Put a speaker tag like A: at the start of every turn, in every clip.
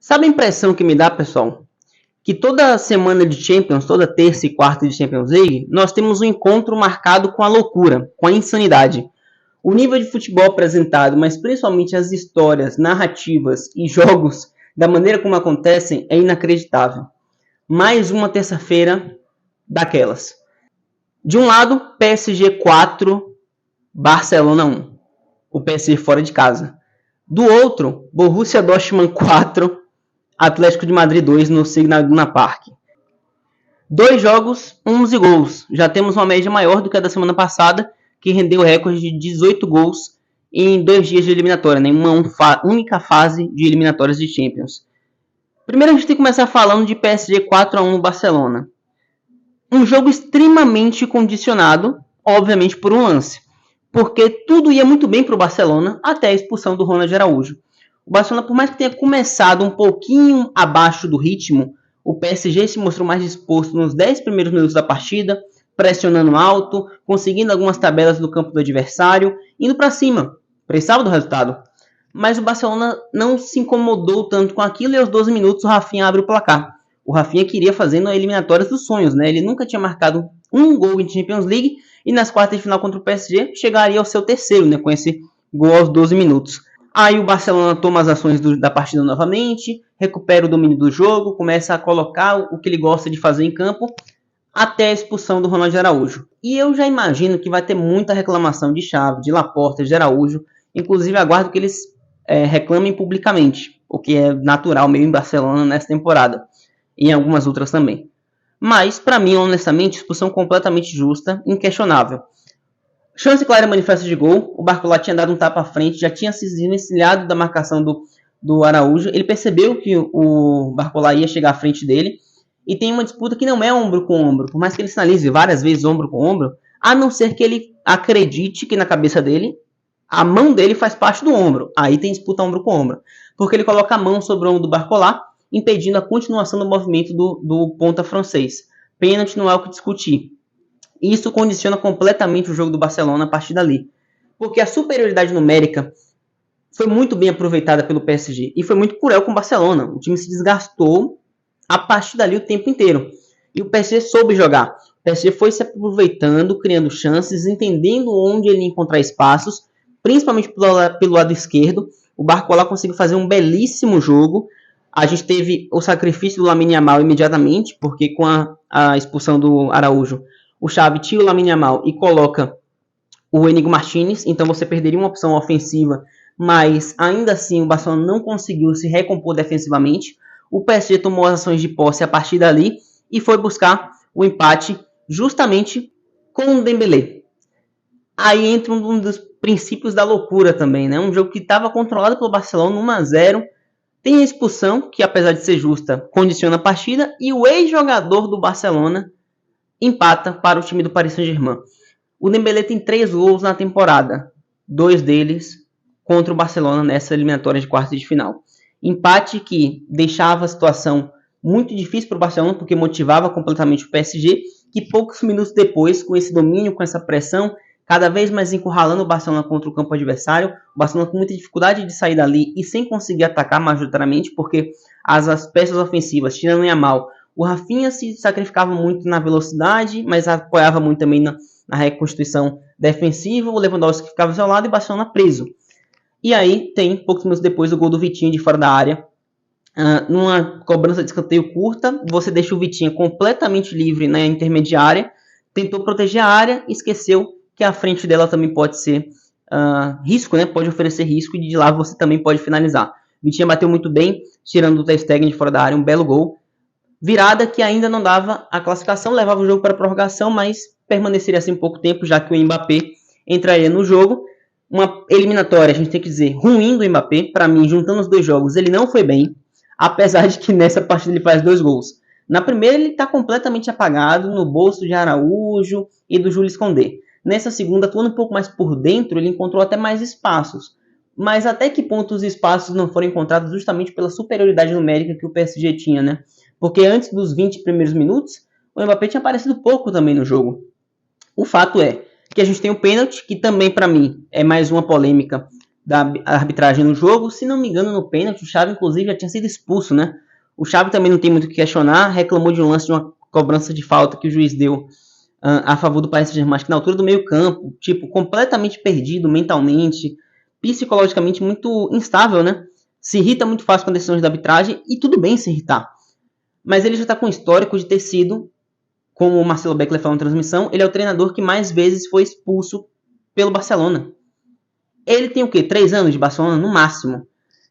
A: Sabe a impressão que me dá, pessoal? Que toda semana de Champions, toda terça e quarta de Champions League, nós temos um encontro marcado com a loucura, com a insanidade. O nível de futebol apresentado, mas principalmente as histórias, narrativas e jogos, da maneira como acontecem, é inacreditável. Mais uma terça-feira daquelas. De um lado, PSG 4, Barcelona 1. O PSG fora de casa. Do outro, Borussia Dortmund 4, Atlético de Madrid 2 no Signal Iduna Park. 2 jogos, 11 gols. Já temos uma média maior do que a da semana passada, que rendeu o recorde de 18 gols em 2 dias de eliminatória, né? Uma única fase de eliminatórias de Champions. Primeiro a gente tem que começar falando de PSG 4-1 no Barcelona. Um jogo extremamente condicionado, obviamente por um lance. Porque tudo ia muito bem para o Barcelona até a expulsão do Ronald Araújo. O Barcelona, por mais que tenha começado um pouquinho abaixo do ritmo, o PSG se mostrou mais disposto nos 10 primeiros minutos da partida, pressionando alto, conseguindo algumas tabelas no campo do adversário, indo para cima, precisava do resultado. Mas o Barcelona não se incomodou tanto com aquilo e aos 12 minutos o Rafinha abre o placar. O Rafinha queria fazendo a eliminatória dos sonhos, né? Ele nunca tinha marcado um gol em Champions League e nas quartas de final contra o PSG chegaria ao seu terceiro, né? Com esse gol aos 12 minutos. Aí o Barcelona toma as ações da partida novamente, recupera o domínio do jogo, começa a colocar o que ele gosta de fazer em campo, até a expulsão do Ronald Araújo. E eu já imagino que vai ter muita reclamação de Xavi, de Laporta, de Araújo. Inclusive aguardo que eles reclamem publicamente, o que é natural meio em Barcelona nessa temporada. E em algumas outras também. Mas, para mim, honestamente, expulsão completamente justa, inquestionável. Chance clara manifesta de gol. O Barcola tinha dado um tapa à frente, já tinha se desvencilhado da marcação do Araújo. Ele percebeu que o Barcola ia chegar à frente dele. E tem uma disputa que não é ombro com ombro. Por mais que ele sinalize várias vezes ombro com ombro, a não ser que ele acredite que na cabeça dele, a mão dele faz parte do ombro. Aí tem disputa ombro com ombro. Porque ele coloca a mão sobre o ombro do Barcola, impedindo a continuação do movimento do ponta francês. Pênalti não é o que discutir. Isso condiciona completamente o jogo do Barcelona a partir dali. Porque a superioridade numérica foi muito bem aproveitada pelo PSG. E foi muito cruel com o Barcelona. O time se desgastou a partir dali o tempo inteiro. E o PSG soube jogar. O PSG foi se aproveitando, criando chances, entendendo onde ele ia encontrar espaços, principalmente pelo lado esquerdo. O Barcola conseguiu fazer um belíssimo jogo. A gente teve o sacrifício do Lamine Yamal imediatamente, porque com a expulsão do Araújo, o Xavi tira o Lamine Yamal e coloca o Enigo Martinez, então você perderia uma opção ofensiva, mas ainda assim o Barcelona não conseguiu se recompor defensivamente. O PSG tomou as ações de posse a partir dali e foi buscar o empate justamente com o Dembélé. Aí entra um dos princípios da loucura também, né? Um jogo que estava controlado pelo Barcelona 1-0, tem a expulsão, que apesar de ser justa, condiciona a partida, e o ex-jogador do Barcelona empata para o time do Paris Saint-Germain. O Dembélé tem 3 gols na temporada, 2 deles contra o Barcelona nessa eliminatória de quartas de final. Empate que deixava a situação muito difícil para o Barcelona, porque motivava completamente o PSG, que poucos minutos depois, com esse domínio, com essa pressão, cada vez mais encurralando o Barcelona contra o campo adversário, o Barcelona com muita dificuldade de sair dali e sem conseguir atacar majoritariamente, porque as peças ofensivas, tirando o Yamal, o Rafinha se sacrificava muito na velocidade, mas apoiava muito também na reconstituição defensiva, o Lewandowski ficava isolado e o Barcelona preso. E aí tem, poucos minutos depois, o gol do Vitinho de fora da área, numa cobrança de escanteio curta, você deixa o Vitinho completamente livre na intermediária, tentou proteger a área, esqueceu que a frente dela também pode ser risco, né? Pode oferecer risco e de lá você também pode finalizar. Vitinha bateu muito bem, tirando o Ter Stegen de fora da área, um belo gol. Virada que ainda não dava a classificação, levava o jogo para a prorrogação, mas permaneceria assim pouco tempo, já que o Mbappé entraria no jogo. Uma eliminatória, a gente tem que dizer, ruim do Mbappé. Para mim, juntando os 2 jogos, ele não foi bem, apesar de que nessa partida ele faz 2 gols. Na primeira ele está completamente apagado, no bolso de Araújo e do Jules Koundé. Nessa segunda, atuando um pouco mais por dentro, ele encontrou até mais espaços. Mas até que ponto os espaços não foram encontrados justamente pela superioridade numérica que o PSG tinha, né? Porque antes dos 20 primeiros minutos, o Mbappé tinha aparecido pouco também no jogo. O fato é que a gente tem um pênalti, que também para mim é mais uma polêmica da arbitragem no jogo. Se não me engano, no pênalti, o Xavi, inclusive, já tinha sido expulso, né? O Xavi também não tem muito o que questionar, reclamou de um lance de uma cobrança de falta que o juiz deu a favor do Paris Saint-Germain, que na altura do meio campo, tipo, completamente perdido mentalmente, psicologicamente muito instável, né? Se irrita muito fácil com decisões da arbitragem, e tudo bem se irritar. Mas ele já está com o histórico de ter sido, como o Marcelo Beckler falou na transmissão, ele é o treinador que mais vezes foi expulso pelo Barcelona. Ele tem o quê? 3 anos de Barcelona, no máximo.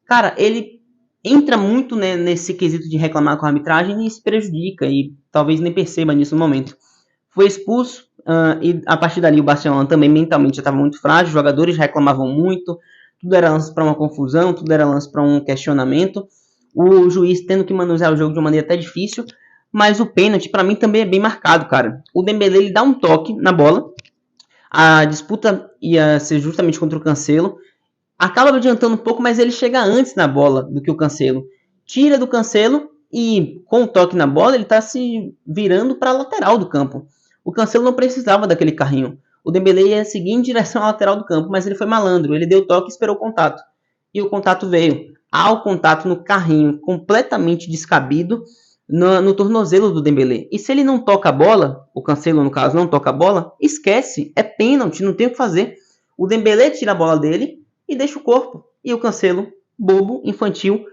A: Cara, ele entra muito, né, nesse quesito de reclamar com a arbitragem e se prejudica, e talvez nem perceba nisso no momento. Foi expulso, e a partir dali o Barcelona também mentalmente já estava muito frágil, os jogadores reclamavam muito, tudo era lance para uma confusão, tudo era lance para um questionamento, o juiz tendo que manusear o jogo de uma maneira até difícil, mas o pênalti para mim também é bem marcado, cara. O Dembélé ele dá um toque na bola, a disputa ia ser justamente contra o Cancelo, acaba adiantando um pouco, mas ele chega antes na bola do que o Cancelo, tira do Cancelo e com o toque na bola ele está se virando para a lateral do campo. O Cancelo não precisava daquele carrinho. O Dembélé ia seguir em direção à lateral do campo, mas ele foi malandro. Ele deu toque e esperou o contato. E o contato veio. Há o contato no carrinho, completamente descabido, no tornozelo do Dembélé. E se ele não toca a bola, o Cancelo no caso não toca a bola, esquece. É pênalti, não tem o que fazer. O Dembélé tira a bola dele e deixa o corpo. E o Cancelo, bobo, infantil,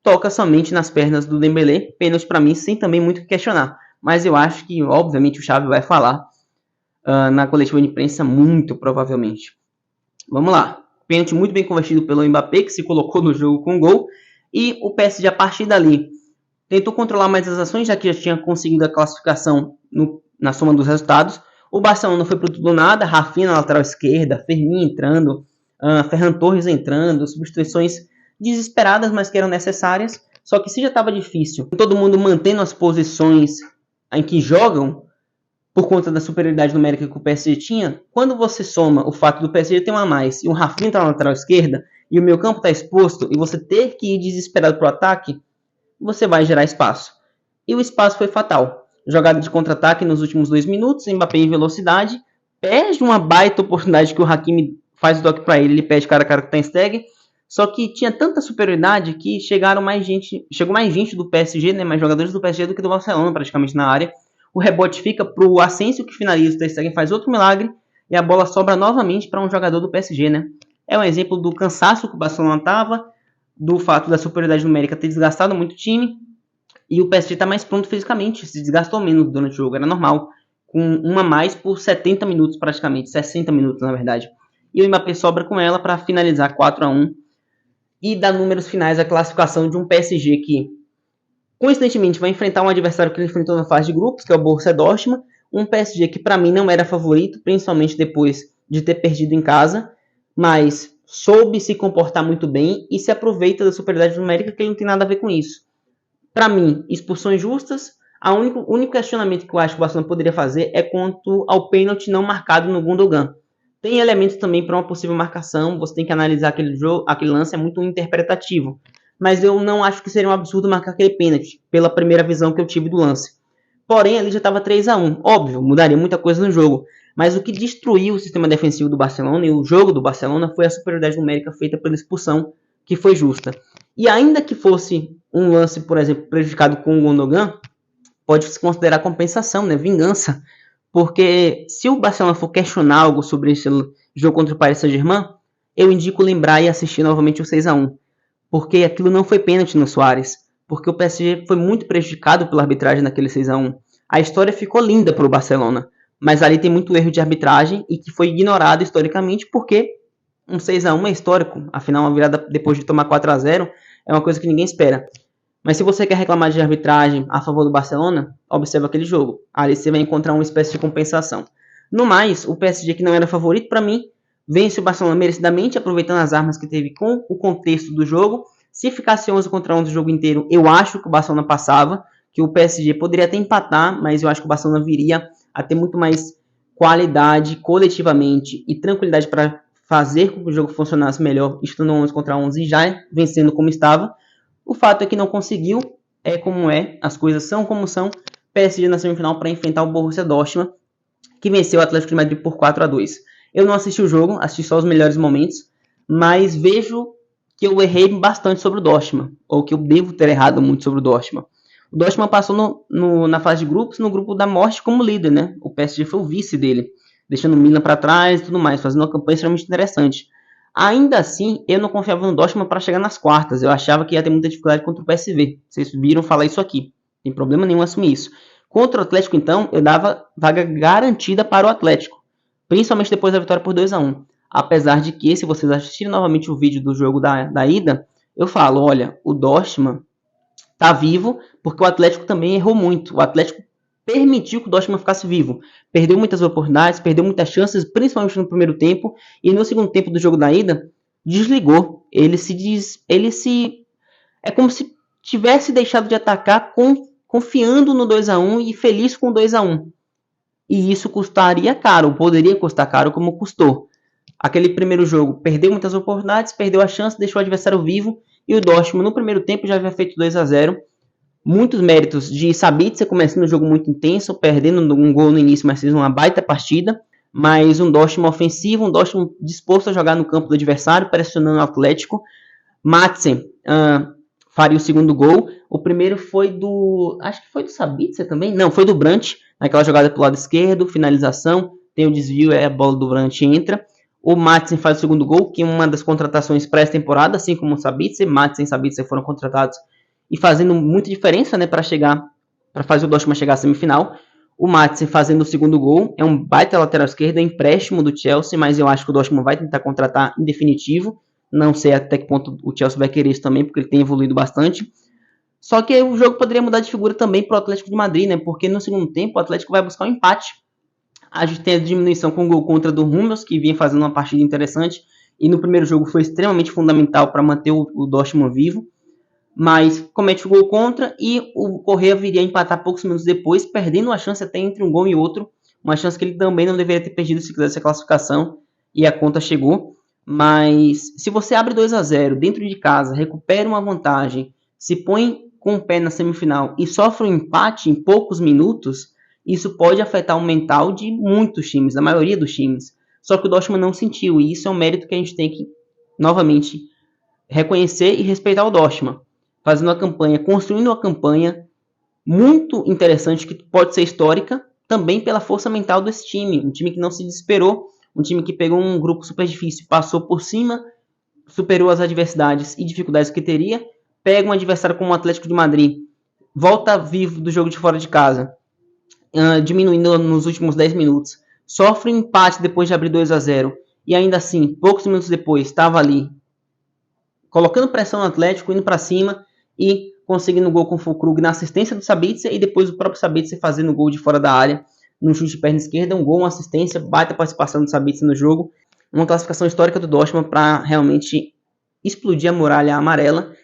A: toca somente nas pernas do Dembélé. Pênalti para mim, sem também muito questionar. Mas eu acho que, obviamente, o Xavi vai falar na coletiva de imprensa, muito provavelmente. Vamos lá. Pênalti muito bem convertido pelo Mbappé, que se colocou no jogo com gol. E o PSG, a partir dali, tentou controlar mais as ações, já que já tinha conseguido a classificação na soma dos resultados. O Barcelona foi pro tudo ou nada. Rafinha na lateral esquerda, Fermin entrando, Ferran Torres entrando, substituições desesperadas, mas que eram necessárias. Só que se já estava difícil, todo mundo mantendo as posições em que jogam, por conta da superioridade numérica que o PSG tinha, quando você soma o fato do PSG ter um a mais e o Rafinha está na lateral esquerda e o meio campo está exposto e você ter que ir desesperado para o ataque, você vai gerar espaço. E o espaço foi fatal. Jogada de contra-ataque nos últimos 2 minutos, Mbappé em velocidade, perde uma baita oportunidade que o Hakimi faz o toque para ele perde cara a cara com o Ter Stegen, só que tinha tanta superioridade que chegou mais gente do PSG, né, mais jogadores do PSG do que do Barcelona praticamente na área. O rebote fica para o Asensio, que finaliza, o Ter Stegen faz outro milagre e a bola sobra novamente para um jogador do PSG, né? É um exemplo do cansaço que o Barcelona estava, do fato da superioridade numérica ter desgastado muito o time, e o PSG está mais pronto fisicamente, se desgastou menos durante o jogo, era normal, com uma a mais por 70 minutos praticamente, 60 minutos na verdade. E o Mbappé sobra com ela para finalizar 4-1 e dar números finais à classificação de um PSG que, coincidentemente, vai enfrentar um adversário que ele enfrentou na fase de grupos, que é o Borussia Dortmund, um PSG que para mim não era favorito, principalmente depois de ter perdido em casa, mas soube se comportar muito bem e se aproveita da superioridade numérica, que ele não tem nada a ver com isso. Para mim, expulsões justas. O único questionamento que eu acho que o Barcelona poderia fazer é quanto ao pênalti não marcado no Gundogan. Tem elementos também para uma possível marcação, você tem que analisar aquele lance, é muito interpretativo. Mas eu não acho que seria um absurdo marcar aquele pênalti, pela primeira visão que eu tive do lance. Porém, ali já estava 3-1. Óbvio, mudaria muita coisa no jogo. Mas o que destruiu o sistema defensivo do Barcelona e o jogo do Barcelona foi a superioridade numérica feita pela expulsão, que foi justa. E ainda que fosse um lance, por exemplo, prejudicado com o Gundogan, pode-se considerar compensação, né? Vingança. Porque se o Barcelona for questionar algo sobre esse jogo contra o Paris Saint-Germain, eu indico lembrar e assistir novamente o 6-1. Porque aquilo não foi pênalti no Suárez. Porque o PSG foi muito prejudicado pela arbitragem naquele 6-1. A história ficou linda para o Barcelona. Mas ali tem muito erro de arbitragem e que foi ignorado historicamente porque um 6-1 é histórico. Afinal, uma virada depois de tomar 4-0 é uma coisa que ninguém espera. Mas se você quer reclamar de arbitragem a favor do Barcelona, observa aquele jogo. Ali você vai encontrar uma espécie de compensação. No mais, o PSG, que não era favorito para mim, vence o Barcelona merecidamente, aproveitando as armas que teve com o contexto do jogo. Se ficasse 11-11 o jogo inteiro, eu acho que o Barcelona passava, que o PSG poderia até empatar, mas eu acho que o Barcelona viria a ter muito mais qualidade coletivamente e tranquilidade para fazer com que o jogo funcionasse melhor, estando 11-11 e já vencendo como estava. O fato é que não conseguiu, é como é, as coisas são como são. PSG na semifinal para enfrentar o Borussia Dortmund, que venceu o Atlético de Madrid por 4-2. Eu não assisti o jogo, assisti só os melhores momentos, mas vejo que eu errei bastante sobre o Dortmund, ou que eu devo ter errado muito sobre o Dortmund. O Dortmund passou na fase de grupos, no grupo da morte como líder, né? O PSG foi o vice dele, deixando o Milan para trás e tudo mais, fazendo uma campanha extremamente interessante. Ainda assim, eu não confiava no Dortmund para chegar nas quartas. Eu achava que ia ter muita dificuldade contra o PSV. Vocês viram falar isso aqui. Não tem problema nenhum assumir isso. Contra o Atlético, então, eu dava vaga garantida para o Atlético. Principalmente depois da vitória por 2-1. Apesar de que, se vocês assistirem novamente o vídeo do jogo da ida, eu falo, olha, o Dortmund tá vivo porque o Atlético também errou muito. O Atlético permitiu que o Dortmund ficasse vivo. Perdeu muitas oportunidades, perdeu muitas chances, principalmente no primeiro tempo, e no segundo tempo do jogo da ida, desligou. É como se tivesse deixado de atacar confiando no 2-1 e feliz com o 2-1. E isso custaria caro, poderia custar caro como custou. Aquele primeiro jogo perdeu muitas oportunidades, perdeu a chance, deixou o adversário vivo, e o Dortmund no primeiro tempo já havia feito 2-0. Muitos méritos de Sabitzer começando o jogo muito intenso, perdendo um gol no início, mas fez uma baita partida. Mas um Dortmund ofensivo, um Dortmund disposto a jogar no campo do adversário, pressionando o Atlético. Madsen faria o segundo gol. O primeiro foi do... acho que foi do Sabitzer também? Não, foi do Brandt, naquela jogada pelo lado esquerdo, finalização, tem o desvio, a bola do Brandt entra. O Madsen faz o segundo gol, que é uma das contratações pré-temporada, assim como o Sabitzer. Madsen e Sabitzer foram contratados e fazendo muita diferença, né, para fazer o Dortmund chegar à semifinal. O Madsen fazendo o segundo gol, é um baita lateral esquerdo, é empréstimo do Chelsea, mas eu acho que o Dortmund vai tentar contratar em definitivo. Não sei até que ponto o Chelsea vai querer isso também, porque ele tem evoluído bastante. Só que o jogo poderia mudar de figura também para o Atlético de Madrid, né, porque no segundo tempo o Atlético vai buscar um empate. A gente tem a diminuição com o gol contra do Hummels, que vinha fazendo uma partida interessante, e no primeiro jogo foi extremamente fundamental para manter o Dortmund vivo. Mas comete o gol contra e o Correa viria a empatar poucos minutos depois, perdendo a chance até entre um gol e outro, uma chance que ele também não deveria ter perdido se quisesse a classificação, e a conta chegou. Mas se você abre 2-0 dentro de casa, recupera uma vantagem, se põe com o pé na semifinal e sofre um empate em poucos minutos, isso pode afetar o mental de muitos times, da maioria dos times. Só que o Dortmund não sentiu, e isso é um mérito que a gente tem que, novamente, reconhecer e respeitar o Dortmund. Fazendo uma campanha, construindo uma campanha muito interessante, que pode ser histórica, também pela força mental desse time. Um time que não se desesperou, um time que pegou um grupo super difícil, passou por cima, superou as adversidades e dificuldades que teria, pega um adversário como o Atlético de Madrid, volta vivo do jogo de fora de casa, diminuindo nos últimos 10 minutos, sofre um empate depois de abrir 2-0, e ainda assim, poucos minutos depois, estava ali, colocando pressão no Atlético, indo para cima, e conseguindo o gol com o Füllkrug na assistência do Sabitzer, e depois o próprio Sabitzer fazendo o gol de fora da área, num chute de perna esquerda, um gol, uma assistência, baita participação do Sabitzer no jogo, uma classificação histórica do Dortmund para realmente explodir a muralha amarela,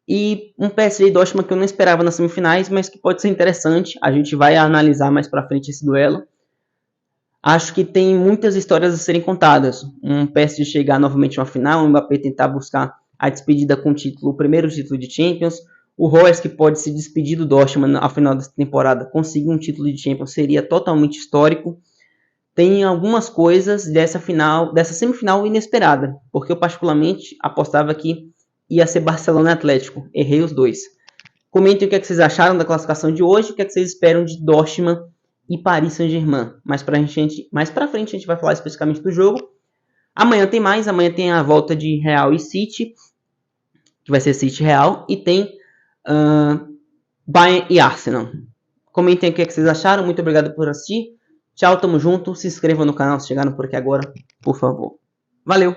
A: e um PSG e Dortmund que eu não esperava nas semifinais, mas que pode ser interessante, a gente vai analisar mais para frente esse duelo. Acho que tem muitas histórias a serem contadas, um PSG chegar novamente a uma final, o Mbappé tentar buscar a despedida com o primeiro título de Champions, o Royce que pode se despedir do Dortmund ao final dessa temporada, conseguir um título de Champions seria totalmente histórico. Tem algumas coisas dessa semifinal inesperada, porque eu particularmente apostava que ia ser Barcelona e Atlético, errei os dois. Comentem o que vocês acharam da classificação de hoje, o que vocês esperam de Dortmund e Paris Saint-Germain. Mais pra frente a gente vai falar especificamente do jogo. Amanhã tem mais, amanhã tem a volta de Real e City, que vai ser City Real, e tem Bayern e Arsenal. Comentem o que vocês acharam, muito obrigado por assistir. Tchau, tamo junto, se inscrevam no canal se chegaram por aqui agora, por favor. Valeu!